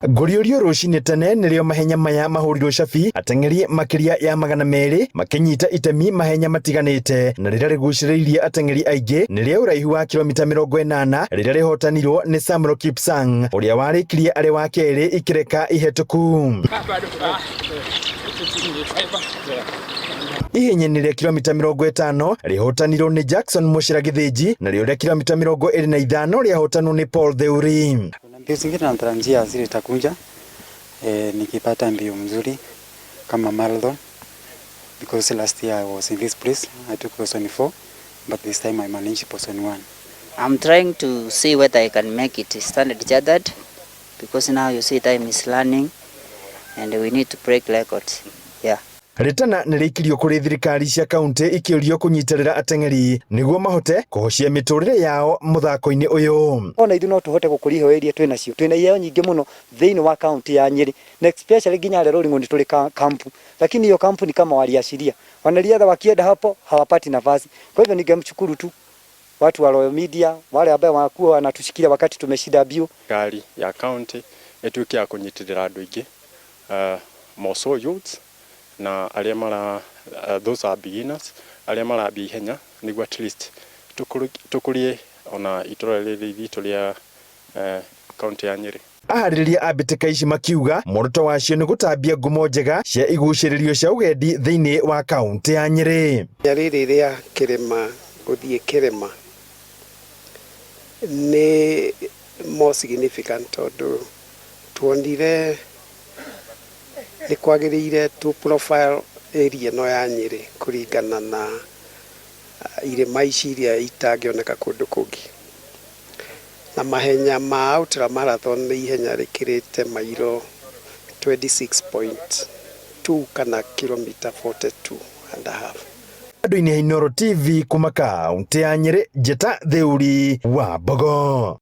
Gũrĩũrio rũcinĩ tene nĩrĩo mahenya maya mahũrirwo cabi, ateng'eri makiria ya 200 makinyita itemi mahenya matiganĩte, na rĩrĩa rĩgucĩrĩirie ateng'eri aingĩ nĩrĩa ũraihu wa kilomita 80 rĩrĩa rĩhotanirwo nĩ Samuel Kipsang ũrĩa warĩkirie arĩ wa kerĩ ikereka ihetũku. Ihenya-inĩ rĩa kilomita 50 rĩhotanirwo nĩ Jackson Muchira Githĩnji, narĩo rĩa kilomita 25 rĩahotanwo nĩ Paul Theuri. Mbio zingine natarajia zitakuja nikipata mbio mzuri kama marathon, because last year I was in this place, I took position 4, but this time I managed position 1. I'm trying to see whether I can make it standard chartered, because now you see time is learning and we need to break records. Yeah. Ritana nĩrĩikirio kũrĩ thirikari cia kaunti ikĩũrio kũnyitĩrĩra ateng'eri nĩguo mahote kũhocia mĩtũrĩre yao mũthako-inĩ ũyũ. Ona ithuĩ no tũhote gũkũria iheo iria twĩ nacio. Twĩna iheo nyingĩ mũno thĩinĩ wa kaunti ya Nyeri. Na especially nginya Lerũring'o nĩ tũrĩ kampu. Lakini hiyo kampu ni kama waliashiria. Wanariadha wakienda hapo hawapati nafasi. Kwa hivyo ningemshukuru tu watu wa Royal Media wale ambao wanakuwa wanatushikilia wakati tumeshida bio. Gari ya kaunti ĩtuĩke ya kũnyitĩrĩra andũ aingĩ, more youths na arĩa mara those are beginners, arĩa marambia ihenya nĩguo at least tũkũrie ona itũra rĩrĩ ritũ rĩa kaunti ya Nyeri. Aharĩrĩria a mbĩtĩka ici makiuga muoroto wacio nĩ gũtambia ngumo njega cia igucĩrĩrio cia ũgendi thĩinĩ wa kaunti ya Nyeri. Rĩrĩ rĩa kĩrĩma gũthiĩ kĩrĩma nĩ more significant tondũ tuonire nĩ kwagĩrĩire tu profile area no ya Nyeri kũringana na irĩma ici iria itangĩoneka kũndũ kũngĩ. Na mahenya ma ultra marathon nĩ ihenya rĩkĩrĩte mairo 26.2 kana kilomita 42.5. Andũ-inĩ Inooro TV kuma kaunti ya Nyeri, Njeta Theuri wa Mbogo.